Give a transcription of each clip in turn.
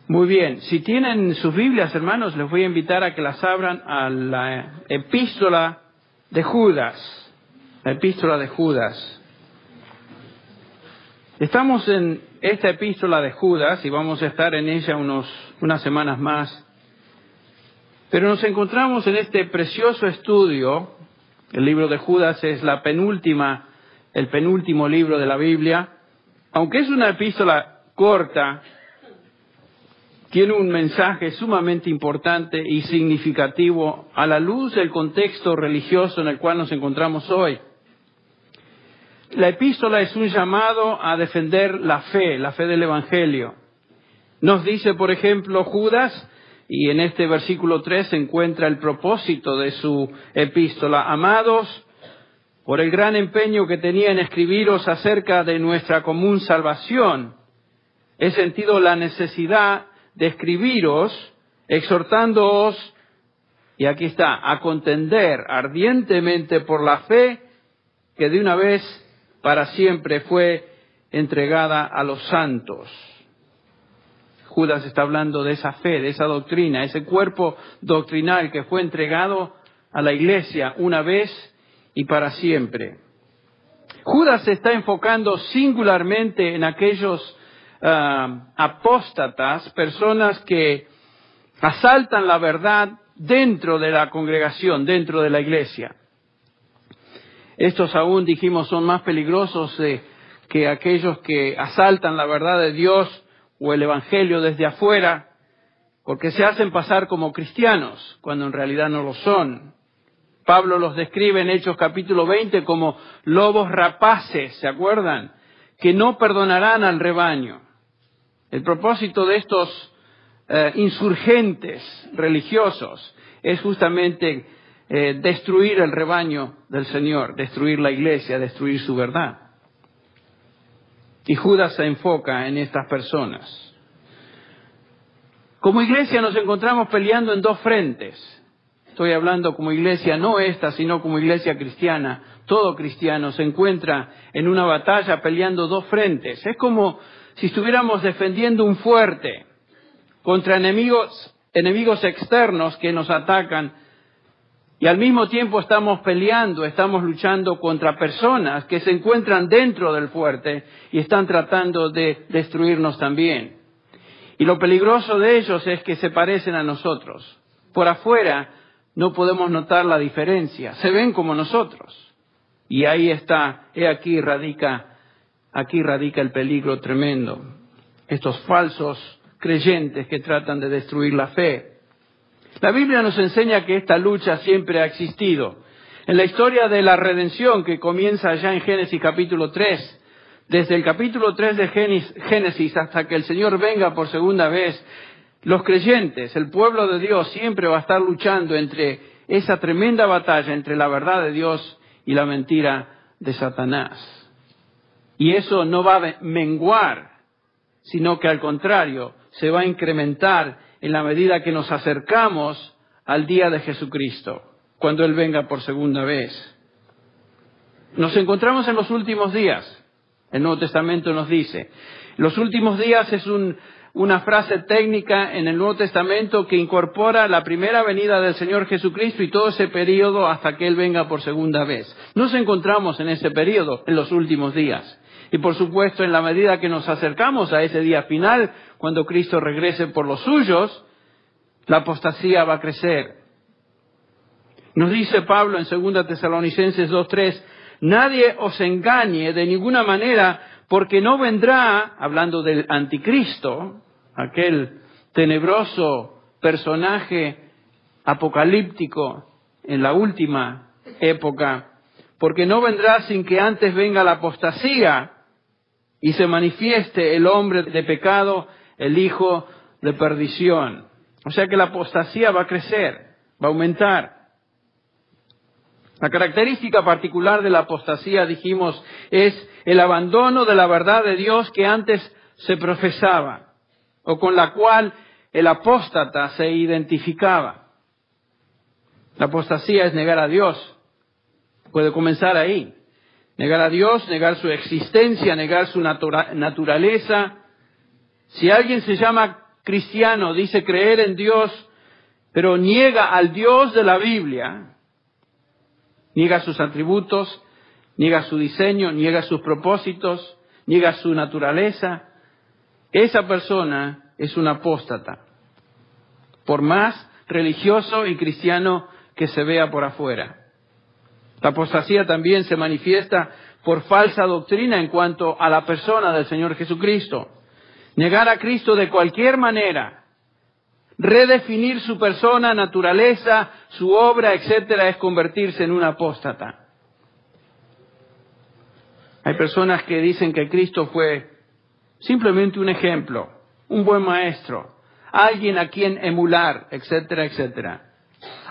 Muy bien, si tienen sus Biblias, hermanos, les voy a invitar a que las abran a la epístola de Judas. La epístola de Judas. Estamos en esta epístola de Judas y vamos a estar en ella unas semanas más. Pero nos encontramos en este precioso estudio. El libro de Judas es el penúltimo libro de la Biblia. Aunque es una epístola corta, tiene un mensaje sumamente importante y significativo a la luz del contexto religioso en el cual nos encontramos hoy. La epístola es un llamado a defender la fe del Evangelio. Nos dice, por ejemplo, Judas, y en este versículo 3 se encuentra el propósito de su epístola: amados, por el gran empeño que tenía en escribiros acerca de nuestra común salvación, he sentido la necesidad de escribiros, exhortándoos, y aquí está, a contender ardientemente por la fe que de una vez para siempre fue entregada a los santos. Judas está hablando de esa fe, de esa doctrina, ese cuerpo doctrinal que fue entregado a la iglesia una vez y para siempre. Judas se está enfocando singularmente en aquellos apóstatas, personas que asaltan la verdad dentro de la congregación, dentro de la iglesia. Estos aún, dijimos, son más peligrosos que aquellos que asaltan la verdad de Dios o el Evangelio desde afuera, porque se hacen pasar como cristianos, cuando en realidad no lo son. Pablo los describe en Hechos capítulo 20 como lobos rapaces, ¿se acuerdan? Que no perdonarán al rebaño. El propósito de estos insurgentes religiosos es justamente destruir el rebaño del Señor, destruir la iglesia, destruir su verdad. Y Judas se enfoca en estas personas. Como iglesia nos encontramos peleando en dos frentes. Estoy hablando como iglesia, no esta, sino como iglesia cristiana. Todo cristiano se encuentra en una batalla peleando dos frentes. Es como si estuviéramos defendiendo un fuerte contra enemigos externos que nos atacan, y al mismo tiempo estamos luchando contra personas que se encuentran dentro del fuerte y están tratando de destruirnos también. Y lo peligroso de ellos es que se parecen a nosotros. Por afuera no podemos notar la diferencia, se ven como nosotros. Y ahí está, aquí radica el peligro tremendo. Estos falsos creyentes que tratan de destruir la fe. La Biblia nos enseña que esta lucha siempre ha existido. En la historia de la redención que comienza allá en Génesis capítulo 3, desde el capítulo 3 de Génesis hasta que el Señor venga por segunda vez, los creyentes, el pueblo de Dios, siempre va a estar luchando entre esa tremenda batalla entre la verdad de Dios y la mentira de Satanás. Y eso no va a menguar, sino que al contrario, se va a incrementar en la medida que nos acercamos al día de Jesucristo, cuando Él venga por segunda vez. Nos encontramos en los últimos días. El Nuevo Testamento nos dice. Los últimos días es una frase técnica en el Nuevo Testamento que incorpora la primera venida del Señor Jesucristo y todo ese periodo hasta que Él venga por segunda vez. Nos encontramos en ese periodo, en los últimos días. Y por supuesto, en la medida que nos acercamos a ese día final, cuando Cristo regrese por los suyos, la apostasía va a crecer. Nos dice Pablo en 2 Tesalonicenses 2:3, nadie os engañe de ninguna manera, porque no vendrá, hablando del anticristo, aquel tenebroso personaje apocalíptico en la última época, porque no vendrá sin que antes venga la apostasía y se manifieste el hombre de pecado, el hijo de perdición. O sea que la apostasía va a crecer, va a aumentar. La característica particular de la apostasía, dijimos, es el abandono de la verdad de Dios que antes se profesaba, o con la cual el apóstata se identificaba. La apostasía es negar a Dios. Puede comenzar ahí. Negar a Dios, negar su existencia, negar su naturaleza. Si alguien se llama cristiano dice creer en Dios, pero niega al Dios de la Biblia, niega sus atributos, niega su diseño, niega sus propósitos, niega su naturaleza, esa persona es un apóstata, por más religioso y cristiano que se vea por afuera. La apostasía también se manifiesta por falsa doctrina en cuanto a la persona del Señor Jesucristo. Negar a Cristo de cualquier manera, redefinir su persona, naturaleza, su obra, etcétera, es convertirse en un apóstata. Hay personas que dicen que Cristo fue simplemente un ejemplo, un buen maestro, alguien a quien emular, etcétera, etcétera.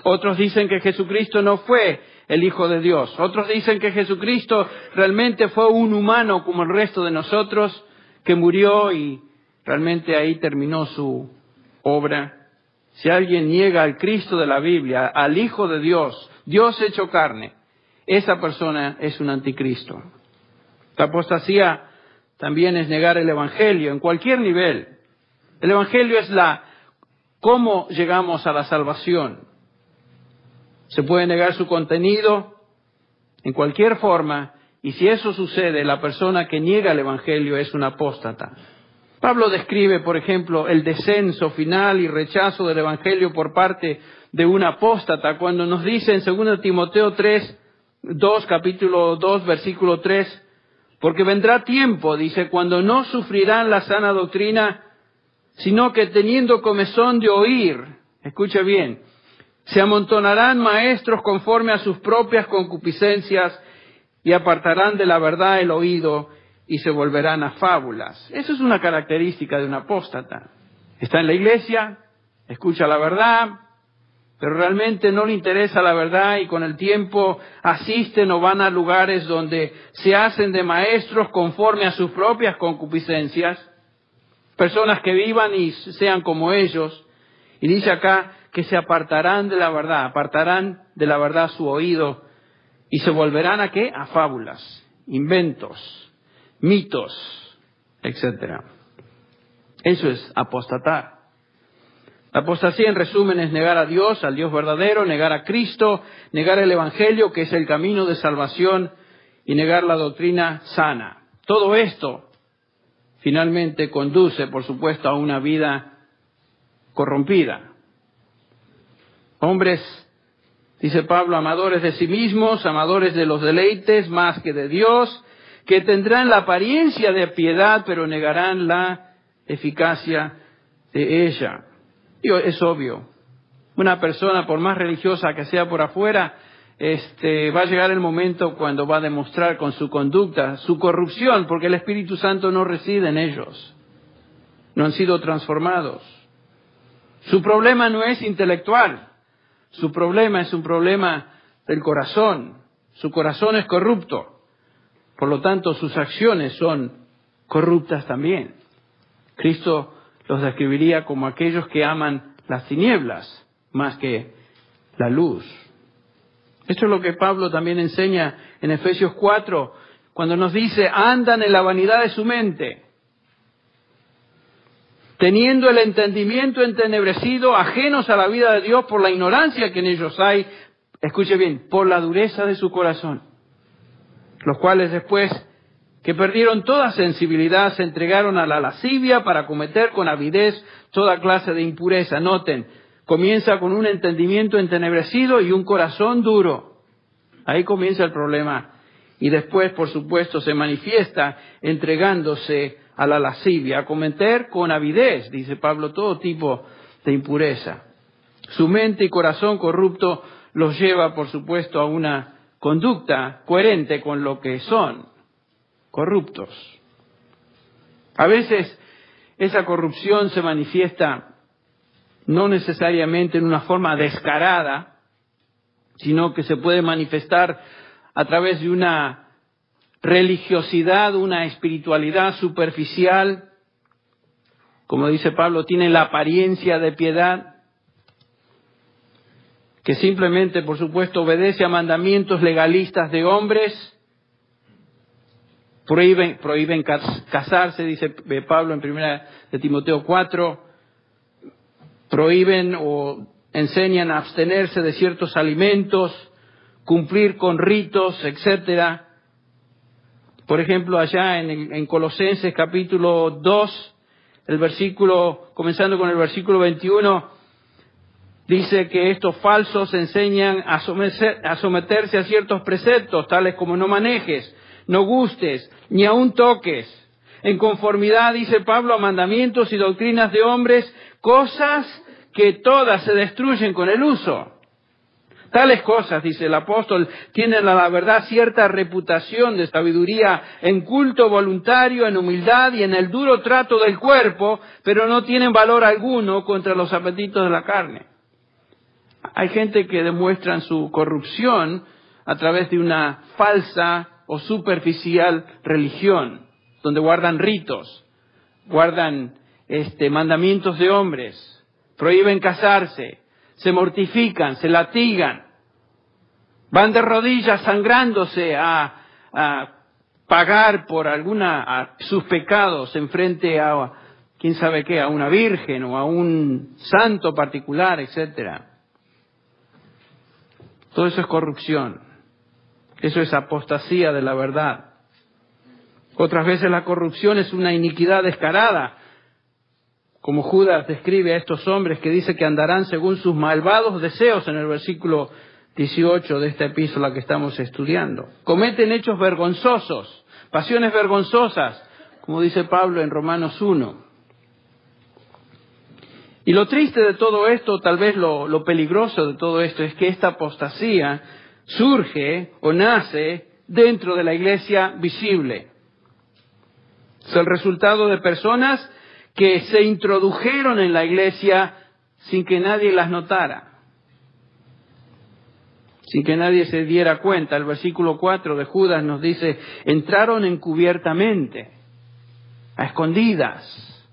Otros dicen que Jesucristo no fue el Hijo de Dios. Otros dicen que Jesucristo realmente fue un humano como el resto de nosotros, que murió y realmente ahí terminó su obra. Si alguien niega al Cristo de la Biblia, al Hijo de Dios, Dios hecho carne, esa persona es un anticristo. La apostasía también es negar el Evangelio en cualquier nivel. El Evangelio es cómo llegamos a la salvación. Se puede negar su contenido en cualquier forma, y si eso sucede, la persona que niega el Evangelio es un apóstata. Pablo describe, por ejemplo, el descenso final y rechazo del Evangelio por parte de un apóstata, cuando nos dice en 2 Timoteo 2, capítulo 2, versículo 3, porque vendrá tiempo, dice, cuando no sufrirán la sana doctrina, sino que teniendo comezón de oír, escuche bien, se amontonarán maestros conforme a sus propias concupiscencias y apartarán de la verdad el oído y se volverán a fábulas. Eso es una característica de un apóstata. Está en la iglesia, escucha la verdad, pero realmente no le interesa la verdad y con el tiempo asisten o van a lugares donde se hacen de maestros conforme a sus propias concupiscencias, personas que vivan y sean como ellos. Y dice acá que se apartarán de la verdad su oído y se volverán ¿a qué? A fábulas, inventos, mitos, etcétera. Eso es apostatar. La apostasía, en resumen, es negar a Dios, al Dios verdadero, negar a Cristo, negar el Evangelio, que es el camino de salvación, y negar la doctrina sana. Todo esto, finalmente, conduce, por supuesto, a una vida corrompida. Hombres, dice Pablo, amadores de sí mismos, amadores de los deleites más que de Dios, que tendrán la apariencia de piedad, pero negarán la eficacia de ella. Es obvio, una persona, por más religiosa que sea por afuera, va a llegar el momento cuando va a demostrar con su conducta su corrupción, porque el Espíritu Santo no reside en ellos, no han sido transformados. Su problema no es intelectual, su problema es un problema del corazón. Su corazón es corrupto, por lo tanto sus acciones son corruptas también. Cristo los describiría como aquellos que aman las tinieblas más que la luz. Esto es lo que Pablo también enseña en Efesios 4, cuando nos dice, andan en la vanidad de su mente, teniendo el entendimiento entenebrecido, ajenos a la vida de Dios por la ignorancia que en ellos hay, escuche bien, por la dureza de su corazón, los cuales después que perdieron toda sensibilidad, se entregaron a la lascivia para cometer con avidez toda clase de impureza. Noten, comienza con un entendimiento entenebrecido y un corazón duro. Ahí comienza el problema. Y después, por supuesto, se manifiesta entregándose a la lascivia, a cometer con avidez, dice Pablo, todo tipo de impureza. Su mente y corazón corrupto los lleva, por supuesto, a una conducta coherente con lo que son. Corruptos. A veces esa corrupción se manifiesta no necesariamente en una forma descarada, sino que se puede manifestar a través de una religiosidad, una espiritualidad superficial. Como dice Pablo, tiene la apariencia de piedad, que simplemente, por supuesto, obedece a mandamientos legalistas de hombres. Prohíben casarse, dice Pablo en 1 Timoteo 4, prohíben o enseñan a abstenerse de ciertos alimentos, cumplir con ritos, etcétera. Por ejemplo, allá en Colosenses capítulo 2, comenzando con el versículo 21, dice que estos falsos enseñan a someterse a ciertos preceptos, tales como no manejes, no gustes, ni aun toques, en conformidad, dice Pablo, a mandamientos y doctrinas de hombres, cosas que todas se destruyen con el uso. Tales cosas, dice el apóstol, tienen a la verdad cierta reputación de sabiduría en culto voluntario, en humildad y en el duro trato del cuerpo, pero no tienen valor alguno contra los apetitos de la carne. Hay gente que demuestran su corrupción a través de una falsa o superficial religión, donde guardan ritos, guardan mandamientos de hombres, prohíben casarse, se mortifican, se latigan, van de rodillas sangrándose a pagar por sus pecados en frente a quién sabe qué, a una virgen o a un santo particular, etcétera. Todo eso es corrupción. Eso es apostasía de la verdad. Otras veces la corrupción es una iniquidad descarada, como Judas describe a estos hombres que dice que andarán según sus malvados deseos en el versículo 18 de esta epístola que estamos estudiando. Cometen hechos vergonzosos, pasiones vergonzosas, como dice Pablo en Romanos 1. Y lo triste de todo esto, tal vez lo peligroso de todo esto, es que esta apostasía surge o nace dentro de la iglesia visible. Es el resultado de personas que se introdujeron en la iglesia sin que nadie las notara, sin que nadie se diera cuenta. El versículo 4 de Judas nos dice, entraron encubiertamente, a escondidas.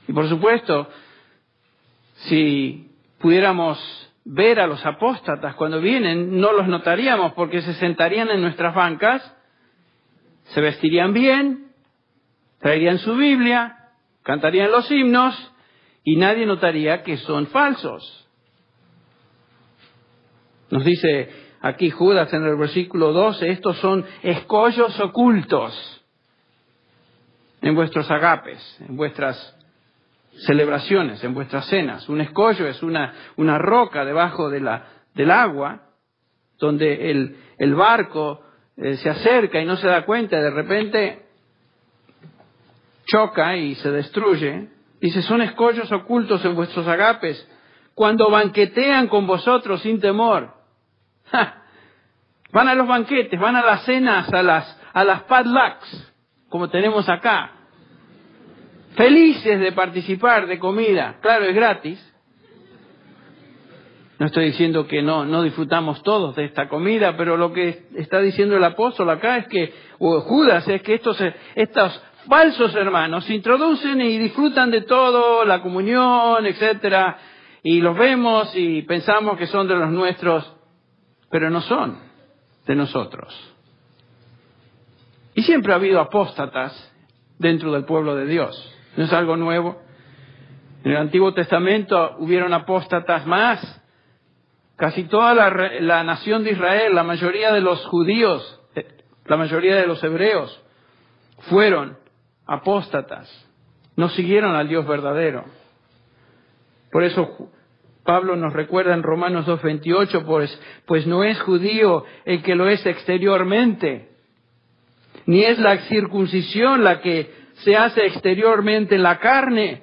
Y por supuesto, si pudiéramos ver a los apóstatas cuando vienen, no los notaríamos porque se sentarían en nuestras bancas, se vestirían bien, traerían su Biblia, cantarían los himnos y nadie notaría que son falsos. Nos dice aquí Judas en el versículo 12, estos son escollos ocultos en vuestros agapes, en vuestras celebraciones, en vuestras cenas. Un escollo es una roca debajo del agua, donde el barco se acerca y no se da cuenta, de repente choca y se destruye. Dice, son escollos ocultos en vuestros agapes, cuando banquetean con vosotros sin temor. ¡Ja! Van a los banquetes, van a las cenas, a las potlucks, como tenemos acá. Felices de participar de comida. Claro, es gratis. No estoy diciendo que no disfrutamos todos de esta comida, pero lo que está diciendo el apóstol acá es que, o Judas, es que estos falsos hermanos se introducen y disfrutan de todo, la comunión, etcétera, y los vemos y pensamos que son de los nuestros, pero no son de nosotros. Y siempre ha habido apóstatas dentro del pueblo de Dios. No es algo nuevo. En el Antiguo Testamento hubieron apóstatas más. Casi toda la nación de Israel, la mayoría de los judíos, la mayoría de los hebreos, fueron apóstatas. No siguieron al Dios verdadero. Por eso Pablo nos recuerda en Romanos 2:28, pues no es judío el que lo es exteriormente, ni es la circuncisión la que se hace exteriormente en la carne,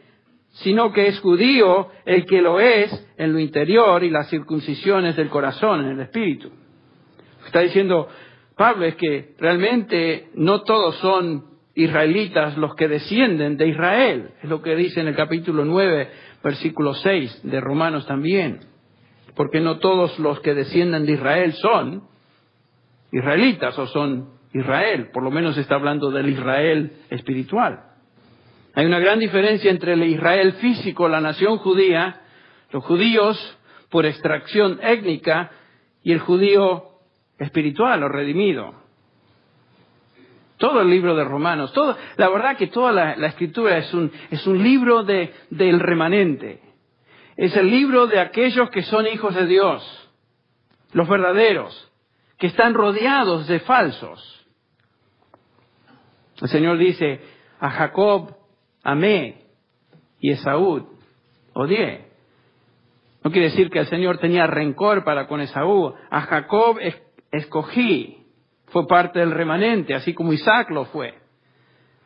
sino que es judío el que lo es en lo interior, y la circuncisión es del corazón, en el espíritu. Lo que está diciendo Pablo es que realmente no todos son israelitas los que descienden de Israel. Es lo que dice en el capítulo 9, versículo 6 de Romanos también. Porque no todos los que descienden de Israel son israelitas o son Israel. Por lo menos está hablando del Israel espiritual. Hay una gran diferencia entre el Israel físico, la nación judía, los judíos por extracción étnica, y el judío espiritual o redimido. Todo el libro de Romanos, la verdad que toda la escritura es un libro del remanente. es el libro de aquellos que son hijos de Dios, los verdaderos, que están rodeados de falsos. El Señor dice, a Jacob amé y Esaú odié. No quiere decir que el Señor tenía rencor para con Esaú. A Jacob escogí, fue parte del remanente, así como Isaac lo fue.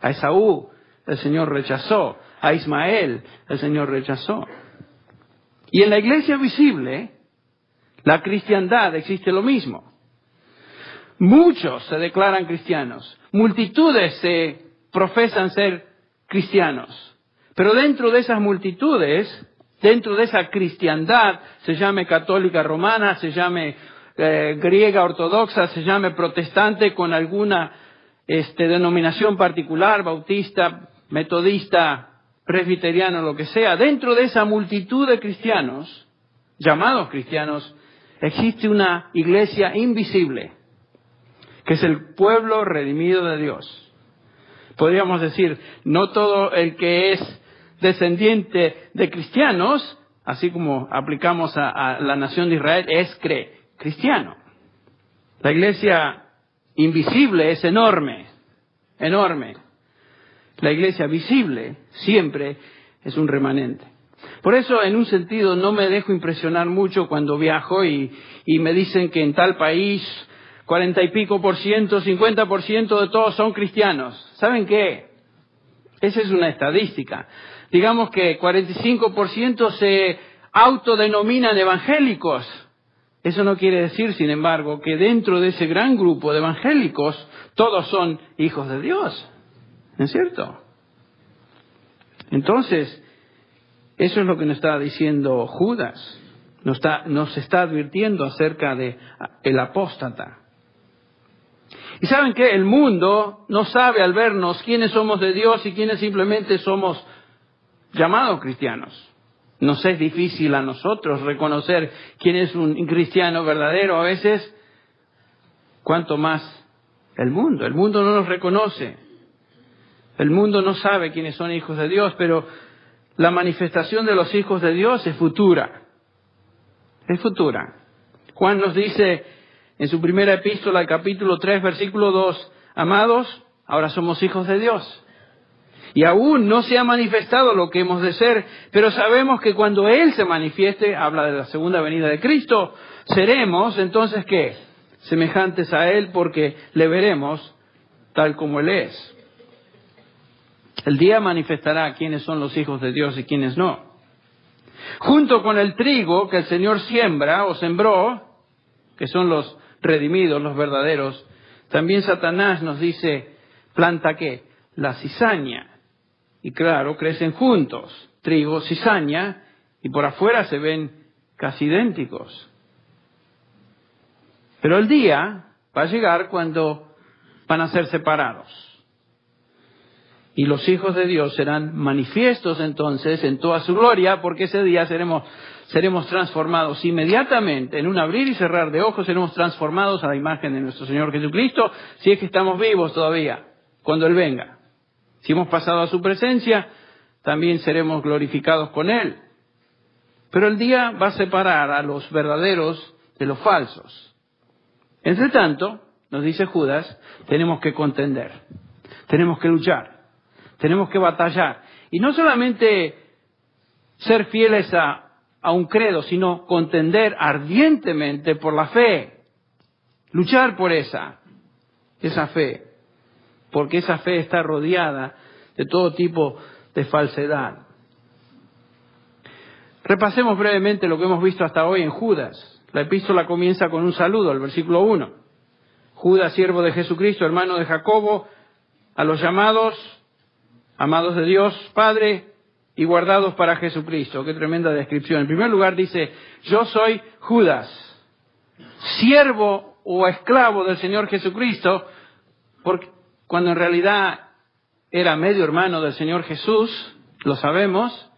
A Esaú el Señor rechazó, a Ismael el Señor rechazó. Y en la iglesia visible, la cristiandad, existe lo mismo. Muchos se declaran cristianos, multitudes se profesan ser cristianos, pero dentro de esas multitudes, dentro de esa cristiandad, se llame católica romana, se llame griega ortodoxa, se llame protestante con alguna denominación particular, bautista, metodista, presbiteriano, lo que sea, dentro de esa multitud de cristianos, llamados cristianos, existe una iglesia invisible, que es el pueblo redimido de Dios. Podríamos decir, no todo el que es descendiente de cristianos, así como aplicamos a la nación de Israel, es cristiano. La iglesia invisible es enorme, enorme. La iglesia visible siempre es un remanente. Por eso, en un sentido, no me dejo impresionar mucho cuando viajo y me dicen que en tal país 40 y pico %, 50% de todos son cristianos. ¿Saben qué? Esa es una estadística. Digamos que 45% se autodenominan evangélicos. Eso no quiere decir, sin embargo, que dentro de ese gran grupo de evangélicos todos son hijos de Dios. ¿No es cierto? Entonces, eso es lo que nos está diciendo Judas. Nos está advirtiendo acerca de el apóstata. Y ¿saben qué? El mundo no sabe al vernos quiénes somos de Dios y quiénes simplemente somos llamados cristianos. Nos es difícil a nosotros reconocer quién es un cristiano verdadero a veces, cuanto más el mundo. El mundo no nos reconoce. El mundo no sabe quiénes son hijos de Dios, pero la manifestación de los hijos de Dios es futura. Es futura. Juan nos dice en su primera epístola, capítulo 3, versículo 2, amados, ahora somos hijos de Dios. Y aún no se ha manifestado lo que hemos de ser, pero sabemos que cuando Él se manifieste, habla de la segunda venida de Cristo, seremos, entonces, ¿qué? Semejantes a Él, porque le veremos tal como Él es. El día manifestará quiénes son los hijos de Dios y quiénes no. Junto con el trigo que el Señor siembra o sembró, que son los redimidos, los verdaderos, también Satanás nos dice, planta ¿qué? La cizaña. Y claro, crecen juntos, trigo, cizaña, y por afuera se ven casi idénticos. Pero el día va a llegar cuando van a ser separados. Y los hijos de Dios serán manifiestos entonces en toda su gloria, porque ese día seremos transformados inmediatamente, en un abrir y cerrar de ojos, seremos transformados a la imagen de nuestro Señor Jesucristo, si es que estamos vivos todavía, cuando Él venga. Si hemos pasado a su presencia, también seremos glorificados con Él. Pero el día va a separar a los verdaderos de los falsos. Entre tanto, nos dice Judas, tenemos que contender, tenemos que luchar. Tenemos que batallar. Y no solamente ser fieles a un credo, sino contender ardientemente por la fe. Luchar por esa fe. Porque esa fe está rodeada de todo tipo de falsedad. Repasemos brevemente lo que hemos visto hasta hoy en Judas. La epístola comienza con un saludo, el versículo 1. Judas, siervo de Jesucristo, hermano de Jacobo, a los llamados, amados de Dios Padre y guardados para Jesucristo. Qué tremenda descripción. En primer lugar dice, yo soy Judas, siervo o esclavo del Señor Jesucristo, porque cuando en realidad era medio hermano del Señor Jesús, lo sabemos,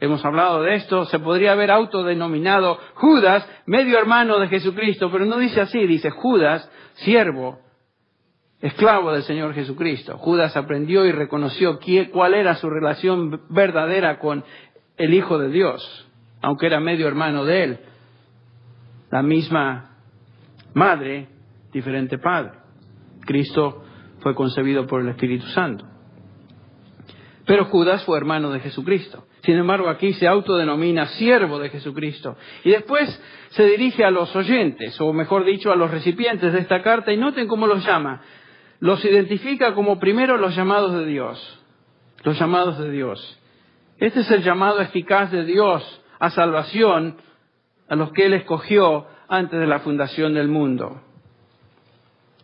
hemos hablado de esto, se podría haber autodenominado Judas, medio hermano de Jesucristo, pero no dice así, dice Judas, siervo, esclavo del Señor Jesucristo. Judas aprendió y reconoció cuál era su relación verdadera con el Hijo de Dios. aunque era medio hermano de él. La misma madre, diferente padre. Cristo fue concebido por el Espíritu Santo. Pero Judas fue hermano de Jesucristo. Sin embargo, aquí se autodenomina siervo de Jesucristo. Y después se dirige a los oyentes, o mejor dicho, a los recipientes de esta carta, y noten cómo los llama. Los identifica como primero los llamados de Dios. Los llamados de Dios. Este es el llamado eficaz de Dios a salvación a los que Él escogió antes de la fundación del mundo.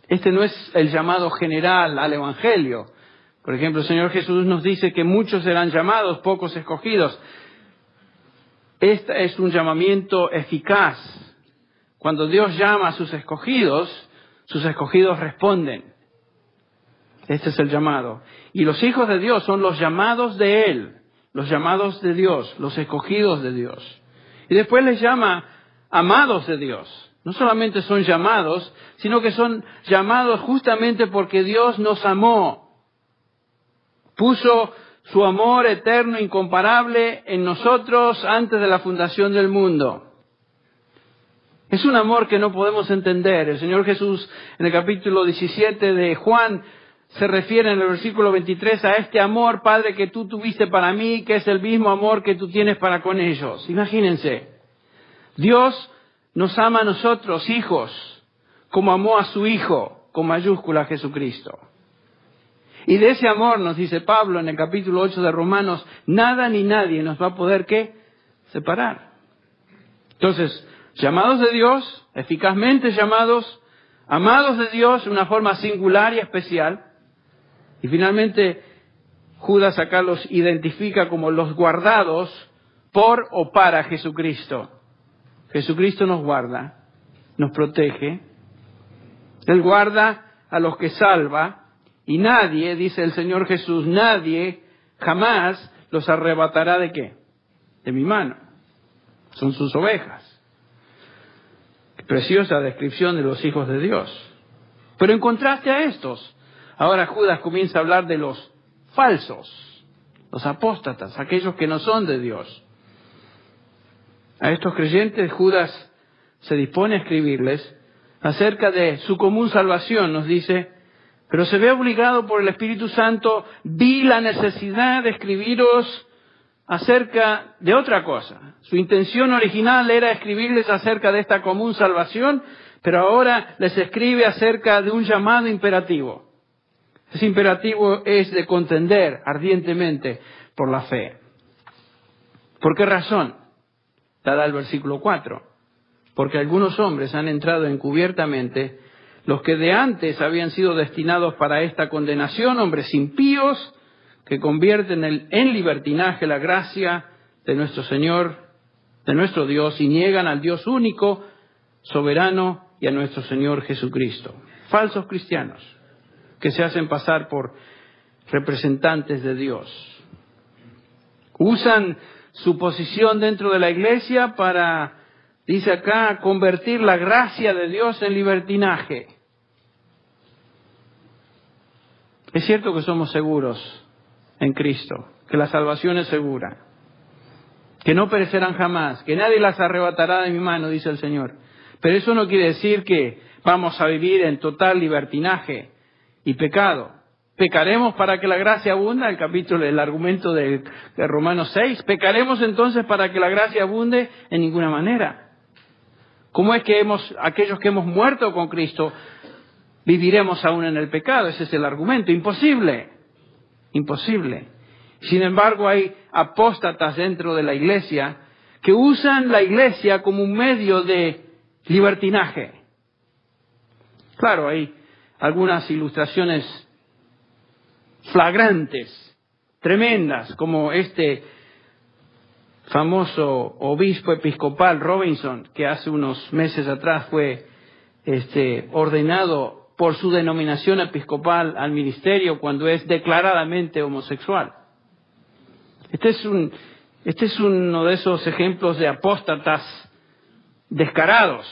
Este no es el llamado general al Evangelio. Por ejemplo, el Señor Jesús nos dice que muchos serán llamados, pocos escogidos. Este es un llamamiento eficaz. Cuando Dios llama a sus escogidos responden. Este es el llamado. Y los hijos de Dios son los llamados de Él, los llamados de Dios, los escogidos de Dios. Y después les llama amados de Dios. No solamente son llamados, sino que son llamados justamente porque Dios nos amó. Puso su amor eterno, incomparable en nosotros antes de la fundación del mundo. Es un amor que no podemos entender. El Señor Jesús, en el capítulo 17 de Juan, se refiere en el versículo 23 a este amor, Padre, que tú tuviste para mí, que es el mismo amor que tú tienes para con ellos. Imagínense, Dios nos ama a nosotros, hijos, como amó a su Hijo, con mayúscula Jesucristo. Y de ese amor, nos dice Pablo en el capítulo 8 de Romanos, nada ni nadie nos va a poder, ¿qué? Separar. Entonces, llamados de Dios, eficazmente llamados, amados de Dios de una forma singular y especial. Y finalmente, Judas acá los identifica como los guardados por o para Jesucristo. Jesucristo nos guarda, nos protege. Él guarda a los que salva. Y nadie, dice el Señor Jesús, nadie jamás los arrebatará ¿de qué? De mi mano. Son sus ovejas. Qué preciosa descripción de los hijos de Dios. Pero en contraste a estos, ahora Judas comienza a hablar de los falsos, los apóstatas, aquellos que no son de Dios. A estos creyentes Judas se dispone a escribirles acerca de su común salvación, nos dice, pero se ve obligado por el Espíritu Santo, vi la necesidad de escribiros acerca de otra cosa. Su intención original era escribirles acerca de esta común salvación, pero ahora les escribe acerca de un llamado imperativo. Ese imperativo es de contender ardientemente por la fe. ¿Por qué razón? Dará el versículo 4. Porque algunos hombres han entrado encubiertamente, los que de antes habían sido destinados para esta condenación, hombres impíos, que convierten en libertinaje la gracia de nuestro Señor, de nuestro Dios, y niegan al Dios único, soberano, y a nuestro Señor Jesucristo. Falsos cristianos, que se hacen pasar por representantes de Dios. Usan su posición dentro de la iglesia para, dice acá, convertir la gracia de Dios en libertinaje. Es cierto que somos seguros en Cristo, que la salvación es segura, que no perecerán jamás, que nadie las arrebatará de mi mano, dice el Señor. Pero eso no quiere decir que vamos a vivir en total libertinaje y pecado. ¿Pecaremos para que la gracia abunde? El argumento de Romanos 6. ¿Pecaremos entonces para que la gracia abunde? En ninguna manera. ¿Cómo es que aquellos que hemos muerto con Cristo, viviremos aún en el pecado? Ese es el argumento. Imposible. Imposible. Sin embargo, hay apóstatas dentro de la iglesia que usan la iglesia como un medio de libertinaje. Claro, hay algunas ilustraciones flagrantes, tremendas, como este famoso obispo episcopal Robinson, que hace unos meses atrás fue ordenado por su denominación episcopal al ministerio cuando es declaradamente homosexual. Este es uno de esos ejemplos de apóstatas descarados.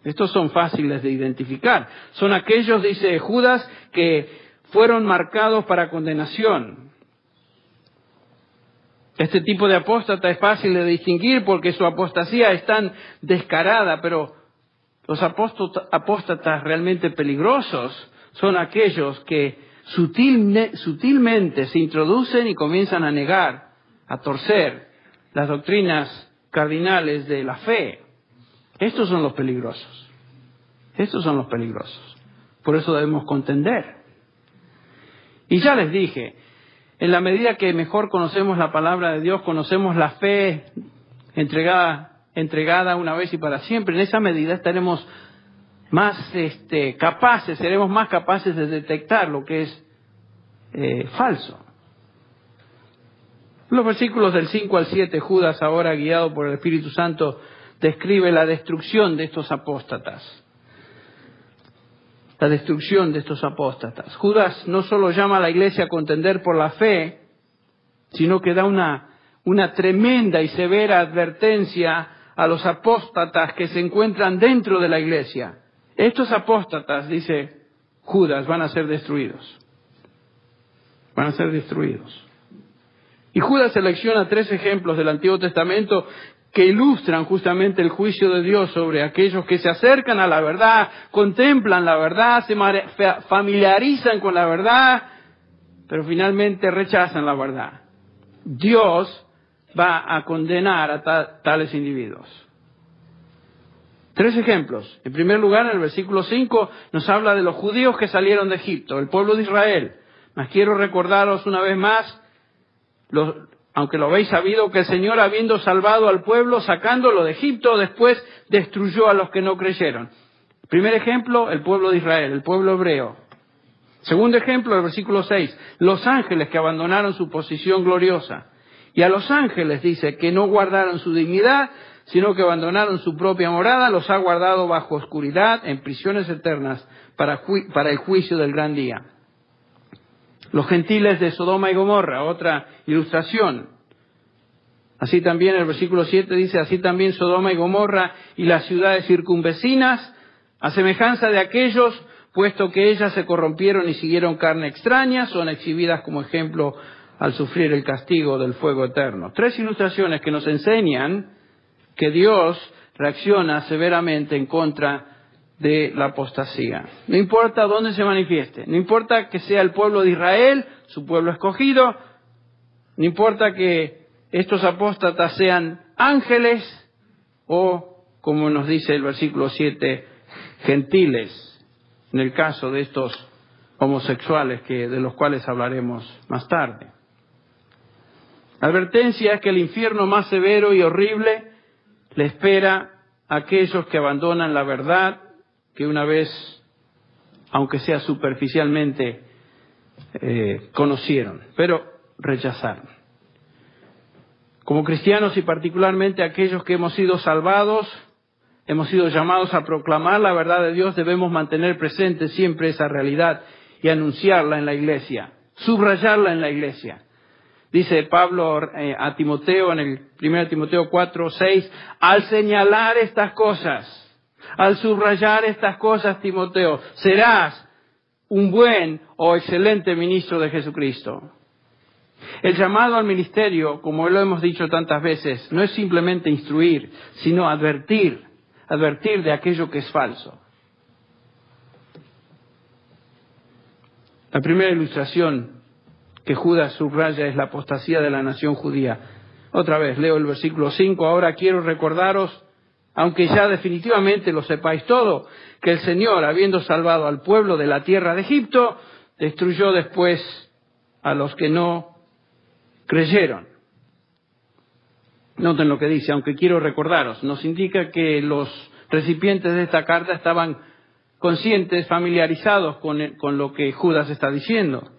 Estos son fáciles de identificar. Son aquellos, dice Judas, que fueron marcados para condenación. Este tipo de apóstata es fácil de distinguir porque su apostasía es tan descarada, pero los apóstatas realmente peligrosos son aquellos que sutilmente se introducen y comienzan a negar, a torcer las doctrinas cardinales de la fe. Estos son los peligrosos. Estos son los peligrosos. Por eso debemos contender. Y ya les dije, en la medida que mejor conocemos la palabra de Dios, conocemos la fe entregada una vez y para siempre, en esa medida estaremos más seremos más capaces de detectar lo que es falso. Los versículos del 5 al 7, Judas, ahora guiado por el Espíritu Santo, describe la destrucción de estos apóstatas. La destrucción de estos apóstatas. Judas no solo llama a la iglesia a contender por la fe, sino que da una tremenda y severa advertencia a los apóstatas que se encuentran dentro de la iglesia. Estos apóstatas, dice Judas, van a ser destruidos. Van a ser destruidos. Y Judas selecciona 3 ejemplos del Antiguo Testamento que ilustran justamente el juicio de Dios sobre aquellos que se acercan a la verdad, contemplan la verdad, se familiarizan con la verdad, pero finalmente rechazan la verdad. Dios va a condenar a tales individuos. 3 ejemplos. En primer lugar, en el versículo 5 nos habla de los judíos que salieron de Egipto, el pueblo de Israel. Mas quiero recordaros una vez más, aunque lo habéis sabido, que el Señor, habiendo salvado al pueblo, sacándolo de Egipto, después destruyó a los que no creyeron. Primer ejemplo, el pueblo de Israel, el pueblo hebreo. Segundo ejemplo, el versículo 6, los ángeles que abandonaron su posición gloriosa. Y a los ángeles dice que no guardaron su dignidad, sino que abandonaron su propia morada, los ha guardado bajo oscuridad, en prisiones eternas, para el juicio del gran día. Los gentiles de Sodoma y Gomorra, otra ilustración. Así también el versículo 7 dice, así también Sodoma y Gomorra y las ciudades circunvecinas, a semejanza de aquellos, puesto que ellas se corrompieron y siguieron carne extraña, son exhibidas como ejemplo al sufrir el castigo del fuego eterno. 3 ilustraciones que nos enseñan que Dios reacciona severamente en contra de la apostasía. No importa dónde se manifieste, no importa que sea el pueblo de Israel, su pueblo escogido, no importa que estos apóstatas sean ángeles o, como nos dice el versículo 7, gentiles, en el caso de estos homosexuales de los cuales hablaremos más tarde. La advertencia es que el infierno más severo y horrible le espera a aquellos que abandonan la verdad, que una vez, aunque sea superficialmente, conocieron, pero rechazaron. Como cristianos y particularmente aquellos que hemos sido salvados, hemos sido llamados a proclamar la verdad de Dios, debemos mantener presente siempre esa realidad y anunciarla en la iglesia, subrayarla en la iglesia. Dice Pablo a Timoteo en el 1 Timoteo 4:6, al señalar estas cosas, al subrayar estas cosas, Timoteo, serás un buen o excelente ministro de Jesucristo. El llamado al ministerio, como lo hemos dicho tantas veces, no es simplemente instruir, sino advertir de aquello que es falso. La primera ilustración que Judas subraya es la apostasía de la nación judía. Otra vez, leo el versículo 5, ahora quiero recordaros, aunque ya definitivamente lo sepáis todo, que el Señor, habiendo salvado al pueblo de la tierra de Egipto, destruyó después a los que no creyeron. Noten lo que dice, aunque quiero recordaros, nos indica que los recipientes de esta carta estaban conscientes, familiarizados con lo que Judas está diciendo.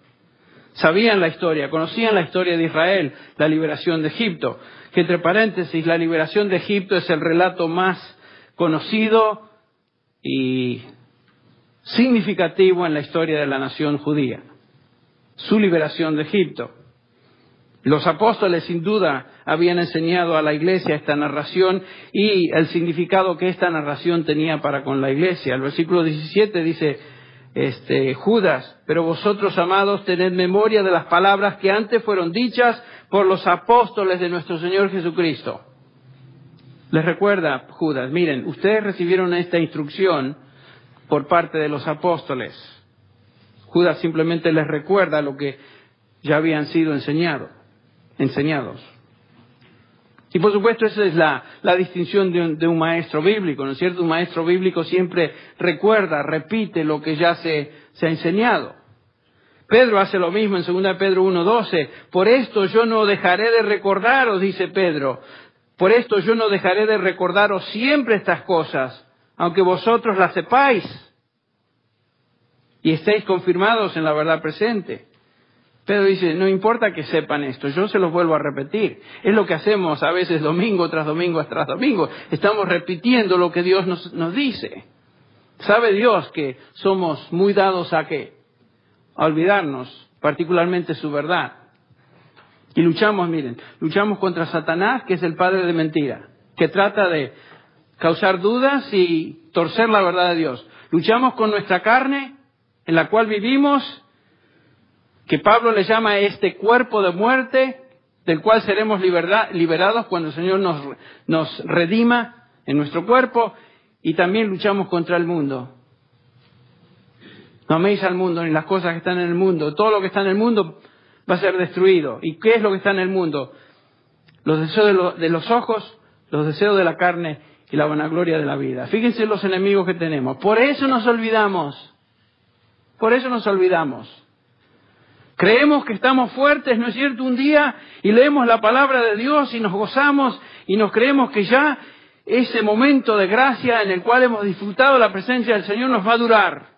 Sabían la historia, conocían la historia de Israel, la liberación de Egipto, que entre paréntesis, la liberación de Egipto es el relato más conocido y significativo en la historia de la nación judía. Su liberación de Egipto. Los apóstoles sin duda habían enseñado a la iglesia esta narración y el significado que esta narración tenía para con la iglesia. El versículo 17 dice, Judas, pero vosotros, amados, tened memoria de las palabras que antes fueron dichas por los apóstoles de nuestro Señor Jesucristo. Les recuerda Judas, miren, ustedes recibieron esta instrucción por parte de los apóstoles. Judas simplemente les recuerda lo que ya habían sido enseñados. Y por supuesto esa es la distinción de un maestro bíblico, ¿no es cierto? Un maestro bíblico siempre recuerda, repite lo que ya se ha enseñado. Pedro hace lo mismo en 2 Pedro 1:12. Por esto yo no dejaré de recordaros, dice Pedro. Por esto yo no dejaré de recordaros siempre estas cosas, aunque vosotros las sepáis y estéis confirmados en la verdad presente. Pedro dice, no importa que sepan esto, yo se los vuelvo a repetir. Es lo que hacemos a veces domingo tras domingo tras domingo. Estamos repitiendo lo que Dios nos dice. Sabe Dios que somos muy dados a ¿qué? A olvidarnos, particularmente su verdad. Y luchamos contra Satanás, que es el padre de mentira, que trata de causar dudas y torcer la verdad de Dios. Luchamos con nuestra carne, en la cual vivimos, que Pablo le llama este cuerpo de muerte, del cual seremos liberados cuando el Señor nos redima en nuestro cuerpo, y también luchamos contra el mundo. No améis al mundo ni las cosas que están en el mundo. Todo lo que está en el mundo va a ser destruido. ¿Y qué es lo que está en el mundo? Los deseos de los ojos, los deseos de la carne y la vanagloria de la vida. Fíjense los enemigos que tenemos. Por eso nos olvidamos. Creemos que estamos fuertes, ¿no es cierto? Un día y leemos la palabra de Dios y nos gozamos y nos creemos que ya ese momento de gracia en el cual hemos disfrutado la presencia del Señor nos va a durar.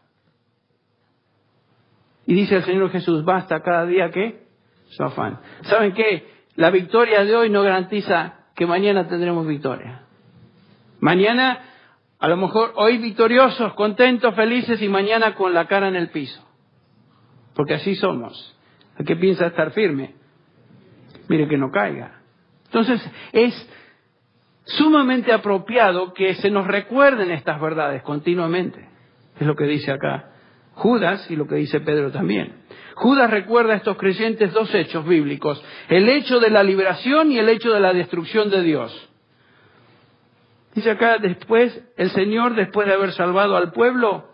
Y dice el Señor Jesús, basta cada día que su afán. ¿Saben qué? La victoria de hoy no garantiza que mañana tendremos victoria. Mañana, a lo mejor hoy victoriosos, contentos, felices y mañana con la cara en el piso. Porque así somos. El que piensa estar firme, mire que no caiga. Entonces es sumamente apropiado que se nos recuerden estas verdades continuamente. Es lo que dice acá Judas y lo que dice Pedro también. Judas recuerda a estos creyentes dos hechos bíblicos: el hecho de la liberación y el hecho de la destrucción de Dios. Dice acá, después, el Señor, después de haber salvado al pueblo,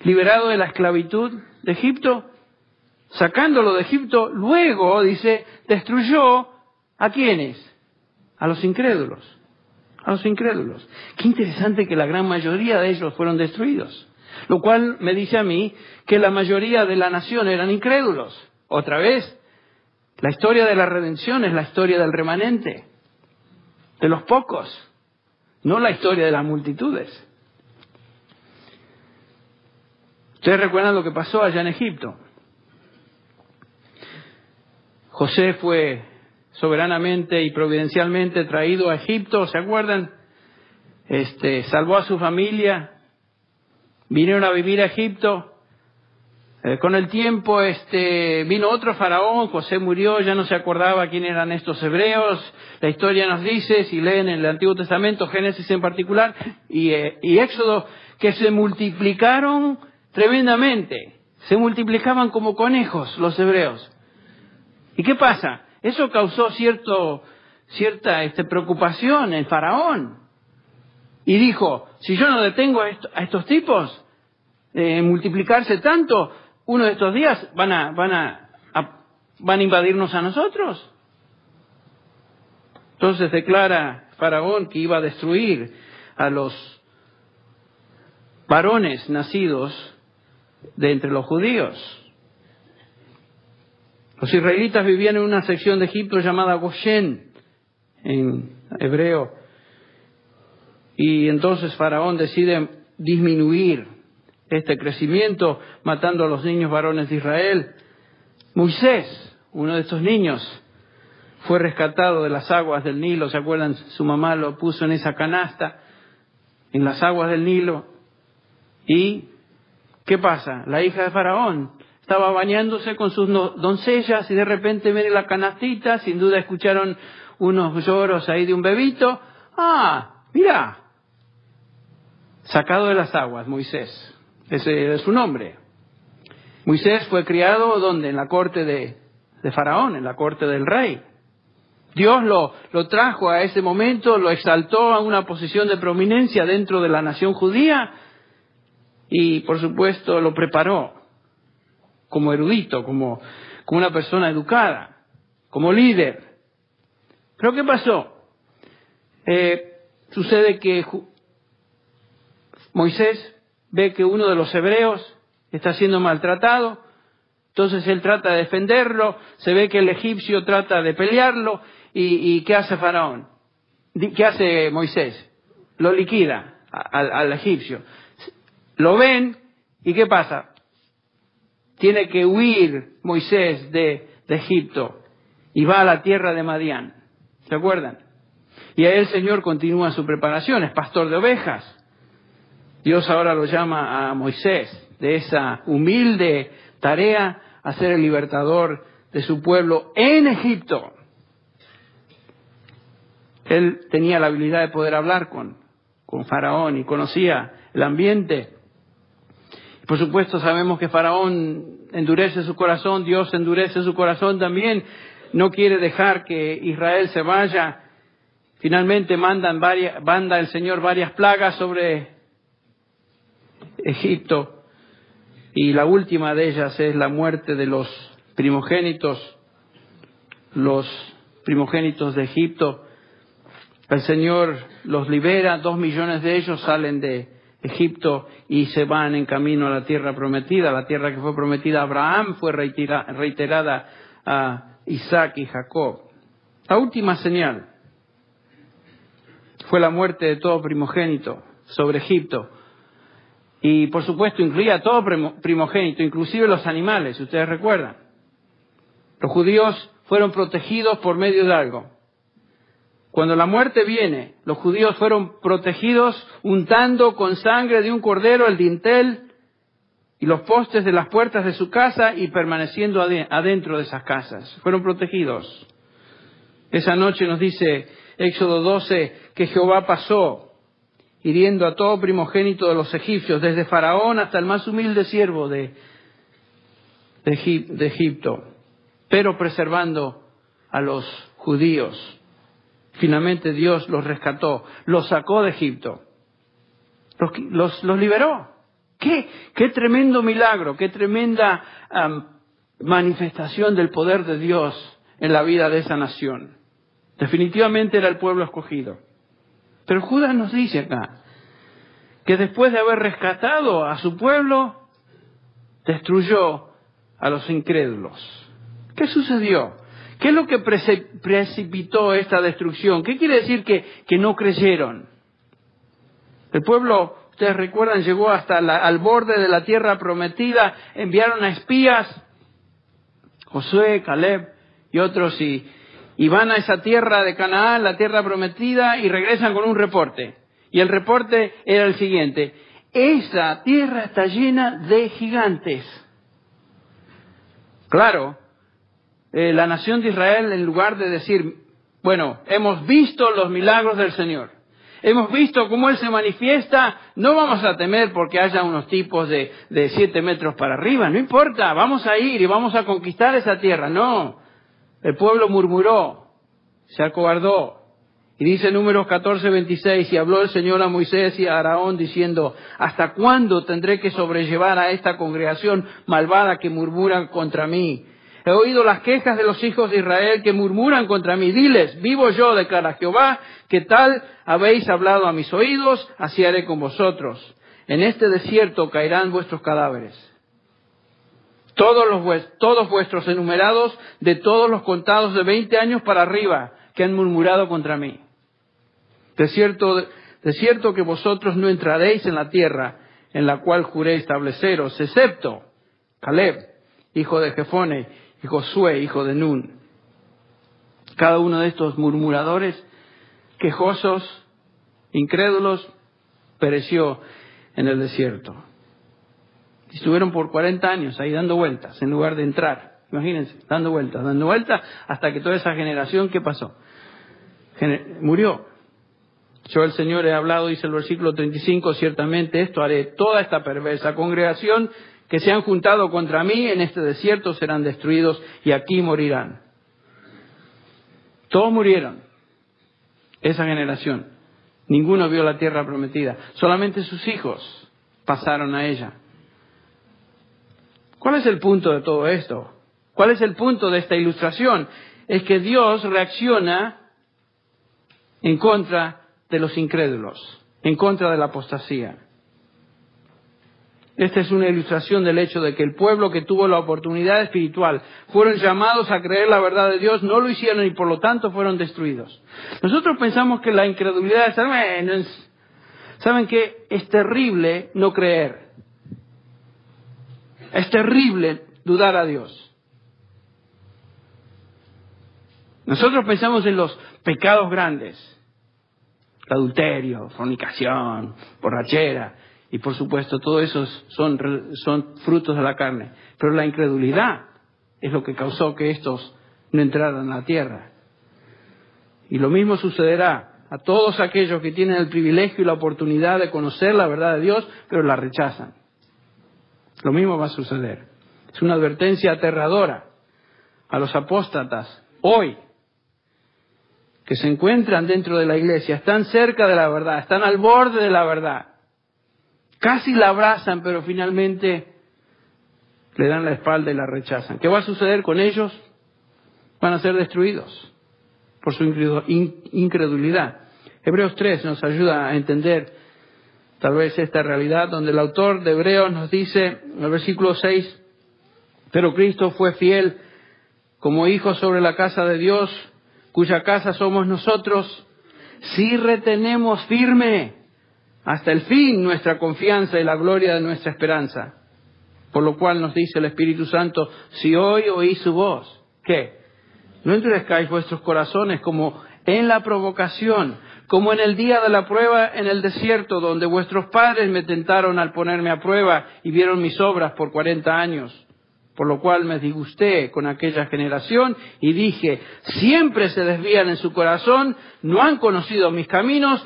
liberado de la esclavitud de Egipto, sacándolo de Egipto, luego, dice, destruyó ¿a quiénes? A los incrédulos. A los incrédulos. Qué interesante que la gran mayoría de ellos fueron destruidos. Lo cual me dice a mí que la mayoría de la nación eran incrédulos. Otra vez, la historia de la redención es la historia del remanente, de los pocos, no la historia de las multitudes. Ustedes recuerdan lo que pasó allá en Egipto. José fue soberanamente y providencialmente traído a Egipto, ¿se acuerdan? Salvó a su familia, vinieron a vivir a Egipto. Con el tiempo vino otro faraón, José murió, ya no se acordaba quién eran estos hebreos. La historia nos dice, si leen el Antiguo Testamento, Génesis en particular, y Éxodo, que se multiplicaron tremendamente. Se multiplicaban como conejos los hebreos. ¿Y qué pasa? Eso causó cierta preocupación en Faraón. Y dijo, si yo no detengo a estos tipos multiplicarse tanto, uno de estos días van a invadirnos a nosotros. Entonces declara Faraón que iba a destruir a los varones nacidos de entre los judíos. Los israelitas vivían en una sección de Egipto llamada Goshen, en hebreo. Y entonces Faraón decide disminuir este crecimiento, matando a los niños varones de Israel. Moisés, uno de estos niños, fue rescatado de las aguas del Nilo. ¿Se acuerdan? Su mamá lo puso en esa canasta, en las aguas del Nilo. ¿Y qué pasa? La hija de Faraón estaba bañándose con sus doncellas y de repente viene la canastita. Sin duda escucharon unos lloros ahí de un bebito. ¡Ah! ¡Mira! Sacado de las aguas, Moisés. Ese es su nombre. Moisés fue criado, ¿dónde? En la corte de Faraón, en la corte del rey. Dios lo trajo a ese momento, lo exaltó a una posición de prominencia dentro de la nación judía y, por supuesto, lo preparó como erudito, como una persona educada, como líder. Pero ¿qué pasó? Sucede que Moisés ve que uno de los hebreos está siendo maltratado, entonces él trata de defenderlo, se ve que el egipcio trata de pelearlo, y ¿qué hace Faraón? ¿Qué hace Moisés? Lo liquida al egipcio. Lo ven, ¿y qué pasa? Tiene que huir Moisés de Egipto, y va a la tierra de Madián. ¿Se acuerdan? Y ahí el Señor continúa su preparación, es pastor de ovejas. Dios ahora lo llama a Moisés de esa humilde tarea a ser el libertador de su pueblo en Egipto. Él tenía la habilidad de poder hablar con Faraón y conocía el ambiente. Por supuesto sabemos que Faraón endurece su corazón, Dios endurece su corazón también, no quiere dejar que Israel se vaya. Finalmente manda el Señor varias plagas sobre Egipto, y la última de ellas es la muerte de los primogénitos de Egipto. El Señor los libera, 2 millones de ellos salen de Egipto y se van en camino a la tierra prometida. La tierra que fue prometida a Abraham fue reiterada a Isaac y Jacob. La última señal fue la muerte de todo primogénito sobre Egipto. Y por supuesto incluía a todo primogénito, inclusive los animales, si ustedes recuerdan. Los judíos fueron protegidos por medio de algo. Cuando la muerte viene, los judíos fueron protegidos untando con sangre de un cordero el dintel y los postes de las puertas de su casa y permaneciendo adentro de esas casas. Fueron protegidos. Esa noche nos dice Éxodo 12 que Jehová pasó hiriendo a todo primogénito de los egipcios, desde Faraón hasta el más humilde siervo de Egipto, pero preservando a los judíos. Finalmente Dios los rescató, los sacó de Egipto, los liberó. ¡Qué tremendo milagro, qué tremenda manifestación del poder de Dios en la vida de esa nación! Definitivamente era el pueblo escogido. Pero Judas nos dice acá que después de haber rescatado a su pueblo, destruyó a los incrédulos. ¿Qué sucedió? ¿Qué es lo que precipitó esta destrucción? ¿Qué quiere decir que no creyeron? El pueblo, ustedes recuerdan, llegó hasta al borde de la tierra prometida, enviaron a espías, Josué, Caleb y otros, y van a esa tierra de Canaán, la tierra prometida, y regresan con un reporte. Y el reporte era el siguiente: esa tierra está llena de gigantes. Claro, la nación de Israel, en lugar de decir, bueno, hemos visto los milagros del Señor, hemos visto cómo Él se manifiesta, no vamos a temer porque haya unos tipos de 7 metros para arriba, no importa, vamos a ir y vamos a conquistar esa tierra. No, el pueblo murmuró, se acobardó. Y dice Números 14:26, y habló el Señor a Moisés y a Aarón diciendo: ¿hasta cuándo tendré que sobrellevar a esta congregación malvada que murmuran contra mí? He oído las quejas de los hijos de Israel que murmuran contra mí. Diles, vivo yo, declara Jehová, que tal habéis hablado a mis oídos, así haré con vosotros. En este desierto caerán vuestros cadáveres. Todos vuestros enumerados, de todos los contados de 20 años para arriba, que han murmurado contra mí. De cierto que vosotros no entraréis en la tierra en la cual juré estableceros, excepto Caleb, hijo de Jefone, y Josué, hijo de Nun. Cada uno de estos murmuradores, quejosos, incrédulos, pereció en el desierto. Estuvieron por 40 años ahí dando vueltas, en lugar de entrar. Imagínense, dando vueltas, hasta que toda esa generación, ¿qué pasó? Murió. Yo el Señor he hablado, dice el versículo 35, ciertamente esto haré, toda esta perversa congregación que se han juntado contra mí en este desierto serán destruidos y aquí morirán. Todos murieron, esa generación. Ninguno vio la tierra prometida, solamente sus hijos pasaron a ella. ¿Cuál es el punto de todo esto? ¿Cuál es el punto de esta ilustración? Es que Dios reacciona en contra de los incrédulos, en contra de la apostasía. Esta es una ilustración del hecho de que el pueblo que tuvo la oportunidad espiritual fueron llamados a creer la verdad de Dios, no lo hicieron y por lo tanto fueron destruidos. Nosotros pensamos que la incredulidad es... ¿Saben qué? Es terrible no creer. Es terrible dudar a Dios. Nosotros pensamos en los pecados grandes. Adulterio, fornicación, borrachera. Y por supuesto, todo eso son frutos de la carne. Pero la incredulidad es lo que causó que estos no entraran a la tierra. Y lo mismo sucederá a todos aquellos que tienen el privilegio y la oportunidad de conocer la verdad de Dios, pero la rechazan. Lo mismo va a suceder. Es una advertencia aterradora a los apóstatas hoy, que se encuentran dentro de la iglesia, están cerca de la verdad, están al borde de la verdad. Casi la abrazan, pero finalmente le dan la espalda y la rechazan. ¿Qué va a suceder con ellos? Van a ser destruidos por su incredulidad. Hebreos 3 nos ayuda a entender tal vez esta realidad, donde el autor de Hebreos nos dice, en el versículo 6, pero Cristo fue fiel como hijo sobre la casa de Dios, cuya casa somos nosotros, si retenemos firme hasta el fin nuestra confianza y la gloria de nuestra esperanza. Por lo cual nos dice el Espíritu Santo, si hoy oís su voz, ¿qué? No endurezcáis vuestros corazones como en la provocación, como en el día de la prueba en el desierto, donde vuestros padres me tentaron al ponerme a prueba y vieron mis obras por 40 años. Por lo cual me disgusté con aquella generación y dije, siempre se desvían en su corazón, no han conocido mis caminos,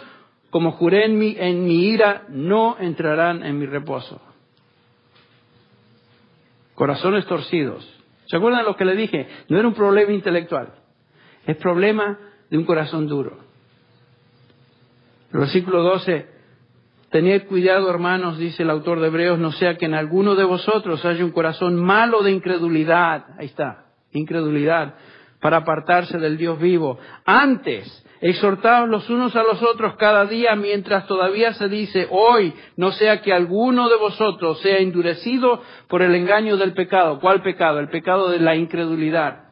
como juré en mi ira, no entrarán en mi reposo. Corazones torcidos. ¿Se acuerdan lo que le dije? No era un problema intelectual, es problema de un corazón duro. El versículo 12, tened cuidado, hermanos, dice el autor de Hebreos, no sea que en alguno de vosotros haya un corazón malo de incredulidad. Ahí está, incredulidad, para apartarse del Dios vivo. Antes, exhortaos los unos a los otros cada día mientras todavía se dice hoy, no sea que alguno de vosotros sea endurecido por el engaño del pecado. ¿Cuál pecado? El pecado de la incredulidad.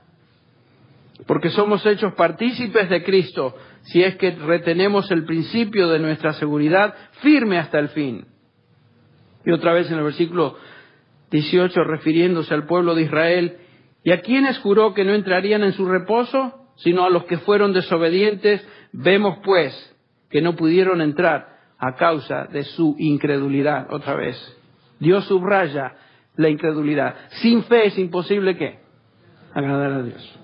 Porque somos hechos partícipes de Cristo, si es que retenemos el principio de nuestra seguridad firme hasta el fin. Y otra vez en el versículo 18, refiriéndose al pueblo de Israel, ¿y a quiénes juró que no entrarían en su reposo? Sino a los que fueron desobedientes. Vemos pues que no pudieron entrar a causa de su incredulidad. Otra vez, Dios subraya la incredulidad. Sin fe es imposible, ¿qué? Agradar a Dios.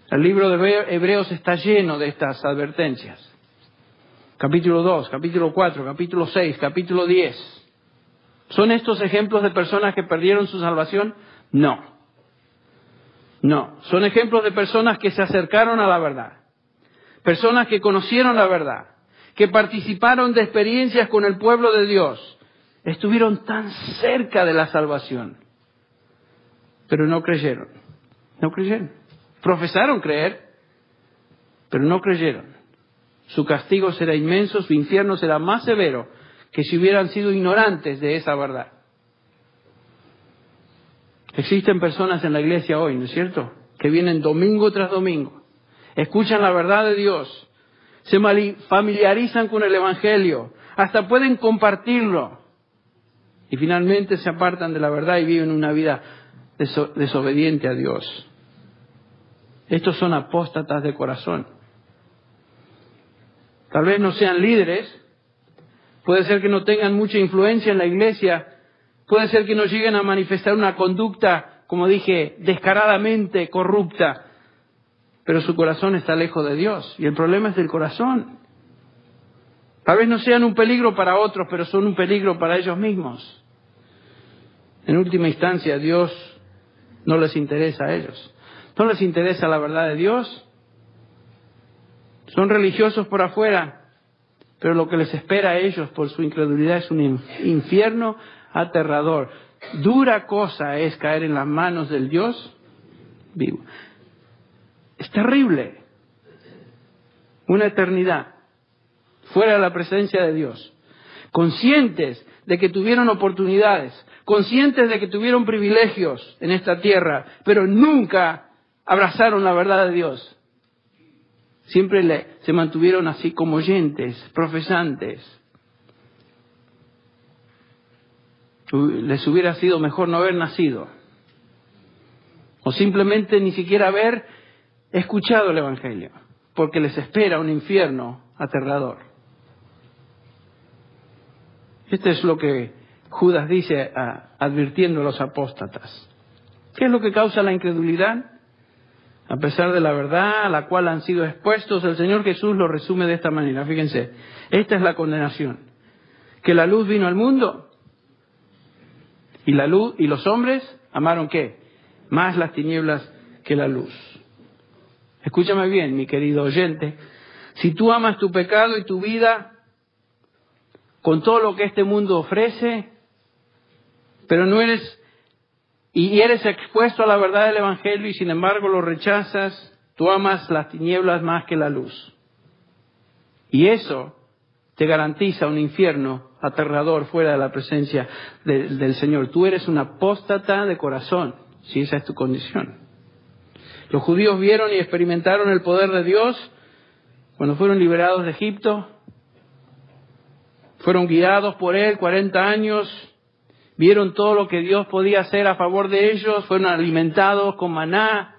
El libro de Hebreos está lleno de estas advertencias. Capítulo 2, capítulo 4, capítulo 6, capítulo 10. ¿Son estos ejemplos de personas que perdieron su salvación? No. No, son ejemplos de personas que se acercaron a la verdad, personas que conocieron la verdad, que participaron de experiencias con el pueblo de Dios, estuvieron tan cerca de la salvación, pero no creyeron, profesaron creer, pero no creyeron. Su castigo será inmenso, su infierno será más severo que si hubieran sido ignorantes de esa verdad. Existen personas en la iglesia hoy, ¿no es cierto?, que vienen domingo tras domingo, escuchan la verdad de Dios, se familiarizan con el Evangelio, hasta pueden compartirlo, y finalmente se apartan de la verdad y viven una vida desobediente a Dios. Estos son apóstatas de corazón. Tal vez no sean líderes, puede ser que no tengan mucha influencia en la iglesia, puede ser que no lleguen a manifestar una conducta, como dije, descaradamente corrupta, pero su corazón está lejos de Dios. Y el problema es del corazón. Tal vez no sean un peligro para otros, pero son un peligro para ellos mismos. En última instancia, a Dios no les interesa a ellos. No les interesa la verdad de Dios. Son religiosos por afuera, pero lo que les espera a ellos por su incredulidad es un infierno aterrador. Dura cosa es caer en las manos del Dios vivo. Es terrible. Una eternidad fuera de la presencia de Dios. Conscientes de que tuvieron oportunidades, conscientes de que tuvieron privilegios en esta tierra, pero nunca abrazaron la verdad de Dios. Siempre se mantuvieron así como oyentes, profesantes. Les hubiera sido mejor no haber nacido. O simplemente ni siquiera haber escuchado el Evangelio, porque les espera un infierno aterrador. Esto es lo que Judas dice advirtiendo a los apóstatas. ¿Qué es lo que causa la incredulidad? A pesar de la verdad a la cual han sido expuestos, el Señor Jesús lo resume de esta manera. Fíjense, esta es la condenación. Que la luz vino al mundo y la luz y los hombres amaron ¿qué? Más las tinieblas que la luz. Escúchame bien, mi querido oyente. Si tú amas tu pecado y tu vida con todo lo que este mundo ofrece, pero no eres expuesto a la verdad del Evangelio y sin embargo lo rechazas, tú amas las tinieblas más que la luz. Y eso te garantiza un infierno aterrador fuera de la presencia del Señor. Tú eres un apóstata de corazón, si esa es tu condición. Los judíos vieron y experimentaron el poder de Dios cuando fueron liberados de Egipto. Fueron guiados por Él 40 años. Vieron todo lo que Dios podía hacer a favor de ellos. Fueron alimentados con maná.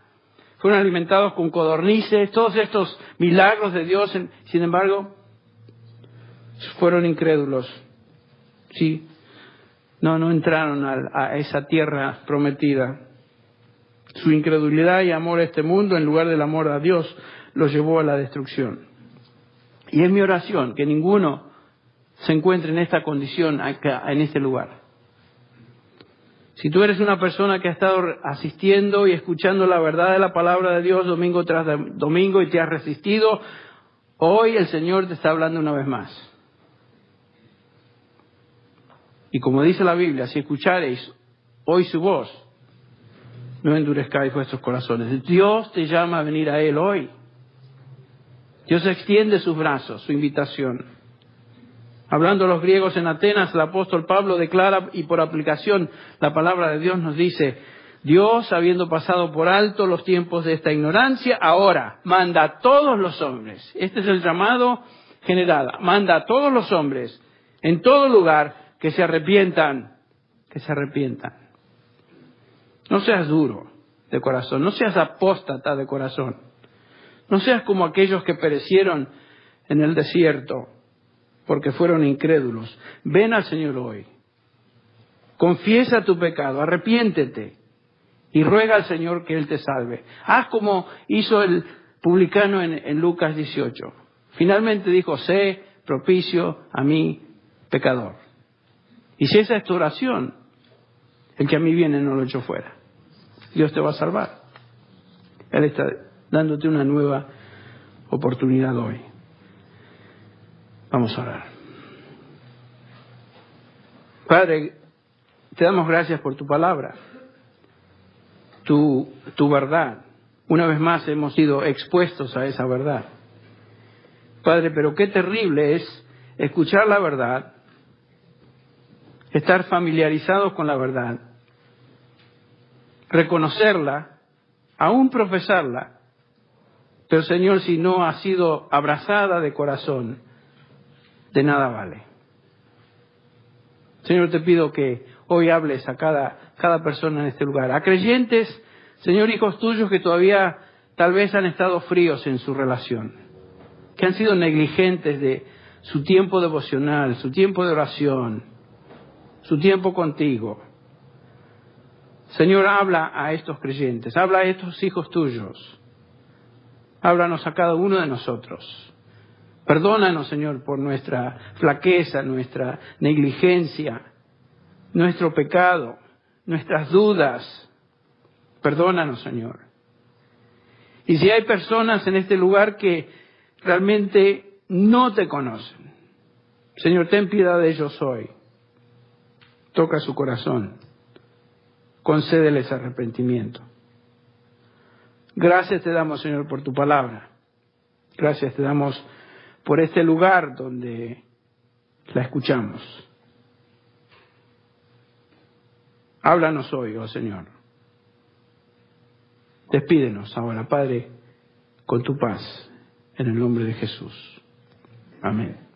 Fueron alimentados con codornices. Todos estos milagros de Dios. Sin embargo, fueron incrédulos. Sí. No entraron a esa tierra prometida. Su incredulidad y amor a este mundo, en lugar del amor a Dios, los llevó a la destrucción. Y es mi oración que ninguno se encuentre en esta condición acá, en este lugar. Si tú eres una persona que ha estado asistiendo y escuchando la verdad de la palabra de Dios domingo tras domingo y te has resistido, hoy el Señor te está hablando una vez más. Y como dice la Biblia, si escuchareis hoy su voz, no endurezcáis vuestros corazones. Dios te llama a venir a Él hoy. Dios extiende sus brazos, su invitación. Hablando a los griegos en Atenas, el apóstol Pablo declara, y por aplicación la palabra de Dios nos dice, Dios, habiendo pasado por alto los tiempos de esta ignorancia, ahora manda a todos los hombres. Este es el llamado general. Manda a todos los hombres, en todo lugar, que se arrepientan. Que se arrepientan. No seas duro de corazón, no seas apóstata de corazón. No seas como aquellos que perecieron en el desierto porque fueron incrédulos. Ven al Señor hoy. Confiesa tu pecado, arrepiéntete y ruega al Señor que Él te salve. Haz como hizo el publicano en Lucas 18. Finalmente dijo, sé propicio a mí, pecador. Y si esa es tu oración, el que a mí viene no lo echo fuera. Dios te va a salvar. Él está dándote una nueva oportunidad hoy. Vamos a orar. Padre, te damos gracias por tu palabra, tu verdad. Una vez más hemos sido expuestos a esa verdad. Padre, pero qué terrible es escuchar la verdad, estar familiarizados con la verdad, reconocerla, aún profesarla, pero Señor, si no ha sido abrazada de corazón, de nada vale. Señor, te pido que hoy hables a cada persona en este lugar, a creyentes, Señor, hijos tuyos que todavía tal vez han estado fríos en su relación, que han sido negligentes de su tiempo devocional, su tiempo de oración, su tiempo contigo. Señor, habla a estos creyentes, habla a estos hijos tuyos, háblanos a cada uno de nosotros, Perdónanos, Señor, por nuestra flaqueza, nuestra negligencia, nuestro pecado, nuestras dudas. Perdónanos, Señor. Y si hay personas en este lugar que realmente no te conocen, Señor, ten piedad de ellos hoy. Toca su corazón. Concédeles arrepentimiento. Gracias te damos, Señor, por tu palabra. Gracias te damos por este lugar donde la escuchamos. Háblanos hoy, oh Señor. Despídenos ahora, Padre, con tu paz, en el nombre de Jesús. Amén.